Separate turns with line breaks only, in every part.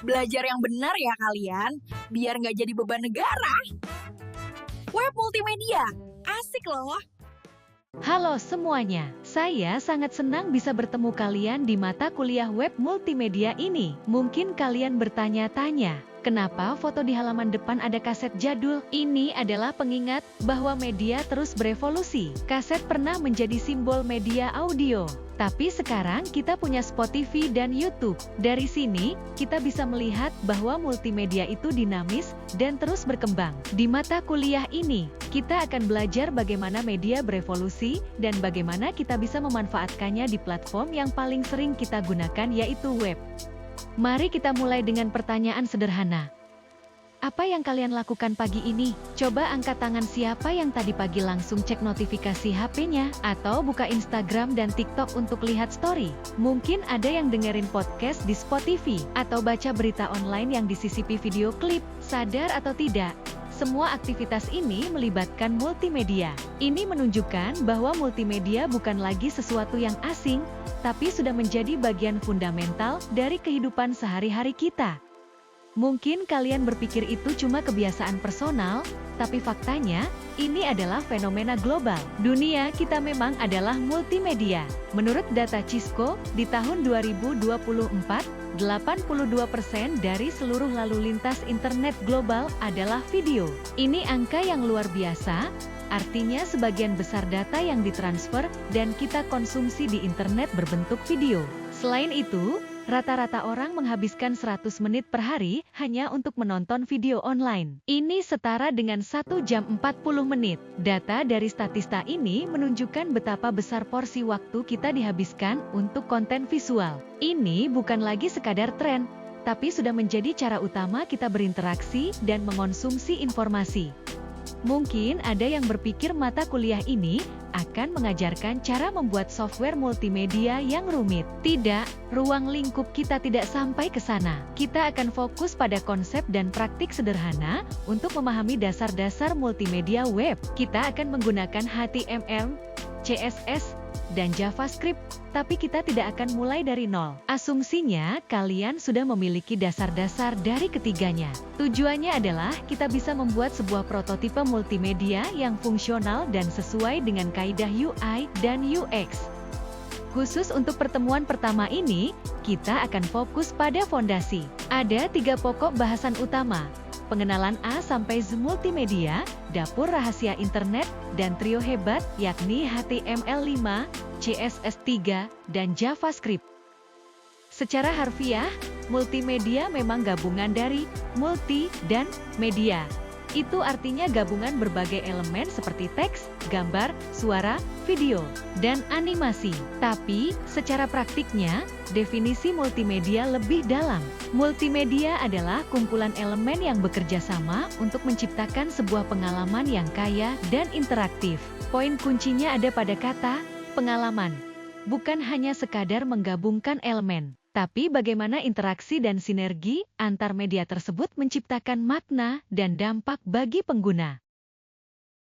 Belajar yang benar ya kalian, biar nggak jadi beban negara. Web multimedia, asik loh.
Halo semuanya, saya sangat senang bisa bertemu kalian di mata kuliah web multimedia ini. Mungkin kalian bertanya-tanya, kenapa foto di halaman depan ada kaset jadul? Ini adalah pengingat bahwa media terus berevolusi. Kaset pernah menjadi simbol media audio. Tapi sekarang kita punya Spotify dan YouTube. Dari sini, kita bisa melihat bahwa multimedia itu dinamis dan terus berkembang. Di mata kuliah ini, kita akan belajar bagaimana media berevolusi dan bagaimana kita bisa memanfaatkannya di platform yang paling sering kita gunakan yaitu web. Mari kita mulai dengan pertanyaan sederhana. Apa yang kalian lakukan pagi ini? Coba angkat tangan siapa yang tadi pagi langsung cek notifikasi HP-nya, atau buka Instagram dan TikTok untuk lihat story. Mungkin ada yang dengerin podcast di Spotify, atau baca berita online yang disisipi video klip. Sadar atau tidak, semua aktivitas ini melibatkan multimedia. Ini menunjukkan bahwa multimedia bukan lagi sesuatu yang asing, tapi sudah menjadi bagian fundamental dari kehidupan sehari-hari kita. Mungkin kalian berpikir itu cuma kebiasaan personal, tapi faktanya, ini adalah fenomena global. Dunia kita memang adalah multimedia. Menurut data Cisco, di tahun 2024, 82% dari seluruh lalu lintas internet global adalah video. Ini angka yang luar biasa, artinya sebagian besar data yang ditransfer dan kita konsumsi di internet berbentuk video. Selain itu, rata-rata orang menghabiskan 100 menit per hari hanya untuk menonton video online. Ini setara dengan 1 jam 40 menit. Data dari Statista ini menunjukkan betapa besar porsi waktu kita dihabiskan untuk konten visual. Ini bukan lagi sekadar tren, tapi sudah menjadi cara utama kita berinteraksi dan mengonsumsi informasi. Mungkin ada yang berpikir mata kuliah ini akan mengajarkan cara membuat software multimedia yang rumit. Tidak, ruang lingkup kita tidak sampai ke sana. Kita akan fokus pada konsep dan praktik sederhana untuk memahami dasar-dasar multimedia web. Kita akan menggunakan HTML, CSS, dan JavaScript, tapi kita tidak akan mulai dari nol. Asumsinya, kalian sudah memiliki dasar-dasar dari ketiganya. Tujuannya adalah kita bisa membuat sebuah prototipe multimedia yang fungsional dan sesuai dengan kaidah UI dan UX. Khusus untuk pertemuan pertama ini, kita akan fokus pada fondasi. Ada 3 pokok bahasan utama. Pengenalan A sampai Z multimedia, dapur rahasia internet, dan trio hebat yakni HTML5, CSS3, dan JavaScript. Secara harfiah, multimedia memang gabungan dari multi dan media. Itu artinya gabungan berbagai elemen seperti teks, gambar, suara, video, dan animasi. Tapi, secara praktiknya, definisi multimedia lebih dalam. Multimedia adalah kumpulan elemen yang bekerja sama untuk menciptakan sebuah pengalaman yang kaya dan interaktif. Poin kuncinya ada pada kata pengalaman. Bukan hanya sekadar menggabungkan elemen, tapi bagaimana interaksi dan sinergi antar media tersebut menciptakan makna dan dampak bagi pengguna.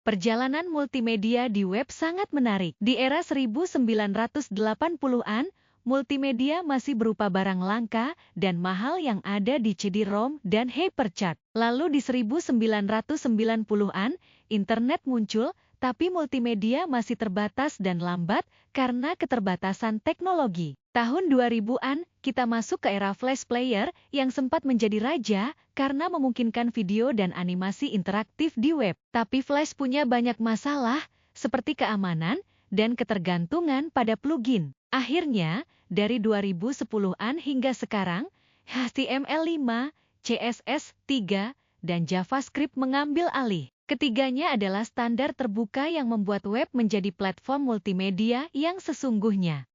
Perjalanan multimedia di web sangat menarik. Di era 1980-an, multimedia masih berupa barang langka dan mahal yang ada di CD-ROM dan Hyperchat. Lalu di 1990-an, internet muncul, tapi multimedia masih terbatas dan lambat karena keterbatasan teknologi. Tahun 2000-an, kita masuk ke era flash player yang sempat menjadi raja karena memungkinkan video dan animasi interaktif di web. Tapi flash punya banyak masalah, seperti keamanan dan ketergantungan pada plugin. Akhirnya, dari 2010-an hingga sekarang, HTML5, CSS3, dan JavaScript mengambil alih. Ketiganya adalah standar terbuka yang membuat web menjadi platform multimedia yang sesungguhnya.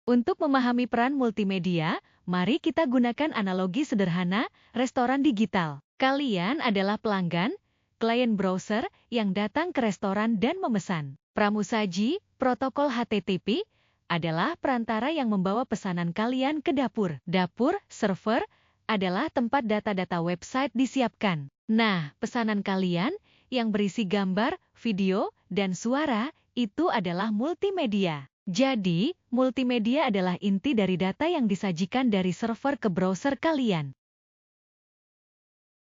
Untuk memahami peran multimedia, mari kita gunakan analogi sederhana, restoran digital. Kalian adalah pelanggan, klien browser yang datang ke restoran dan memesan. Pramusaji, protokol HTTP, adalah perantara yang membawa pesanan kalian ke dapur. Dapur, server, adalah tempat data-data website disiapkan. Nah, pesanan kalian yang berisi gambar, video, dan suara, itu adalah multimedia. Jadi, multimedia adalah inti dari data yang disajikan dari server ke browser kalian.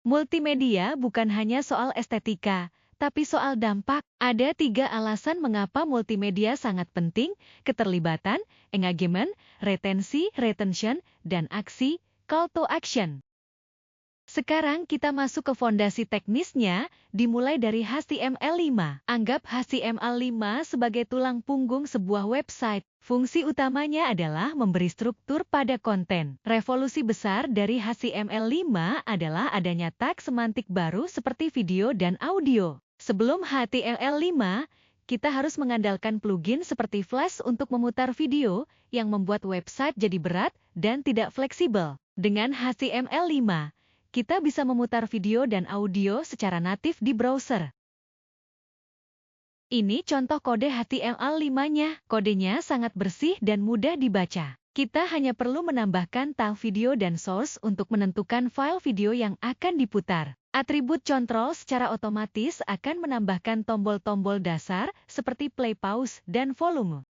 Multimedia bukan hanya soal estetika, tapi soal dampak. Ada 3 alasan mengapa multimedia sangat penting: keterlibatan, engagement, retention, dan aksi, call to action. Sekarang kita masuk ke fondasi teknisnya, dimulai dari HTML5. Anggap HTML5 sebagai tulang punggung sebuah website. Fungsi utamanya adalah memberi struktur pada konten. Revolusi besar dari HTML5 adalah adanya tag semantik baru seperti video dan audio. Sebelum HTML5, kita harus mengandalkan plugin seperti Flash untuk memutar video, yang membuat website jadi berat dan tidak fleksibel. Dengan HTML5, kita bisa memutar video dan audio secara natif di browser. Ini contoh kode HTML5-nya. Kodenya sangat bersih dan mudah dibaca. Kita hanya perlu menambahkan tag video dan source untuk menentukan file video yang akan diputar. Atribut control secara otomatis akan menambahkan tombol-tombol dasar seperti play, pause, dan volume.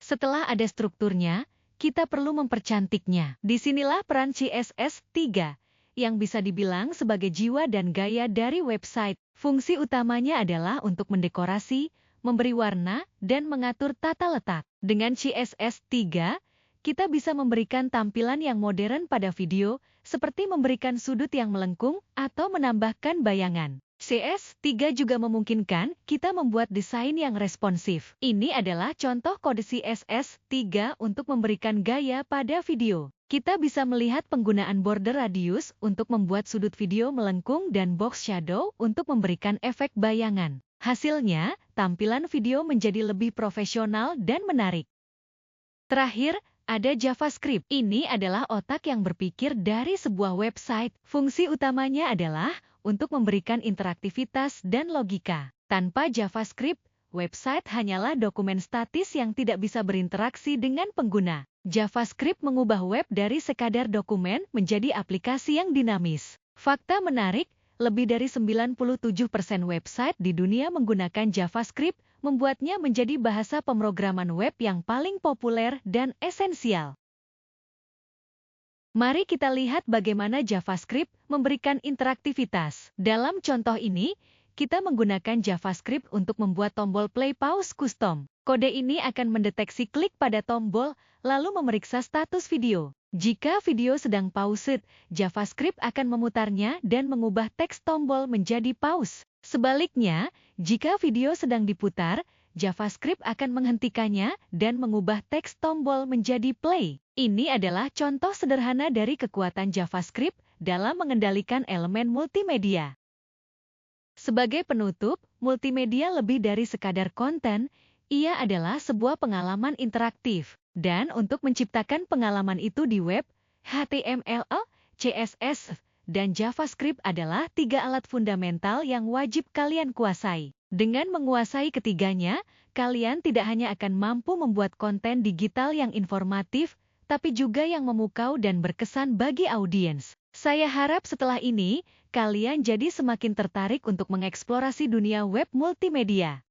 Setelah ada strukturnya, kita perlu mempercantiknya. Disinilah peran CSS3, yang bisa dibilang sebagai jiwa dan gaya dari website. Fungsi utamanya adalah untuk mendekorasi, memberi warna, dan mengatur tata letak. Dengan CSS3, kita bisa memberikan tampilan yang modern pada video, seperti memberikan sudut yang melengkung atau menambahkan bayangan. CSS3 juga memungkinkan kita membuat desain yang responsif. Ini adalah contoh kode CSS3 untuk memberikan gaya pada video. Kita bisa melihat penggunaan border radius untuk membuat sudut video melengkung dan box shadow untuk memberikan efek bayangan. Hasilnya, tampilan video menjadi lebih profesional dan menarik. Terakhir, ada JavaScript. Ini adalah otak yang berpikir dari sebuah website. Fungsi utamanya adalah untuk memberikan interaktivitas dan logika. Tanpa JavaScript, website hanyalah dokumen statis yang tidak bisa berinteraksi dengan pengguna. JavaScript mengubah web dari sekadar dokumen menjadi aplikasi yang dinamis. Fakta menarik, lebih dari 97% website di dunia menggunakan JavaScript, membuatnya menjadi bahasa pemrograman web yang paling populer dan esensial. Mari kita lihat bagaimana JavaScript memberikan interaktivitas. Dalam contoh ini, kita menggunakan JavaScript untuk membuat tombol play pause custom. Kode ini akan mendeteksi klik pada tombol, lalu memeriksa status video. Jika video sedang paused, JavaScript akan memutarnya dan mengubah teks tombol menjadi pause. Sebaliknya, jika video sedang diputar, JavaScript akan menghentikannya dan mengubah teks tombol menjadi play. Ini adalah contoh sederhana dari kekuatan JavaScript dalam mengendalikan elemen multimedia. Sebagai penutup, multimedia lebih dari sekadar konten, ia adalah sebuah pengalaman interaktif. Dan untuk menciptakan pengalaman itu di web, HTML, CSS, dan JavaScript adalah 3 alat fundamental yang wajib kalian kuasai. Dengan menguasai ketiganya, kalian tidak hanya akan mampu membuat konten digital yang informatif, tapi juga yang memukau dan berkesan bagi audiens. Saya harap setelah ini, kalian jadi semakin tertarik untuk mengeksplorasi dunia web multimedia.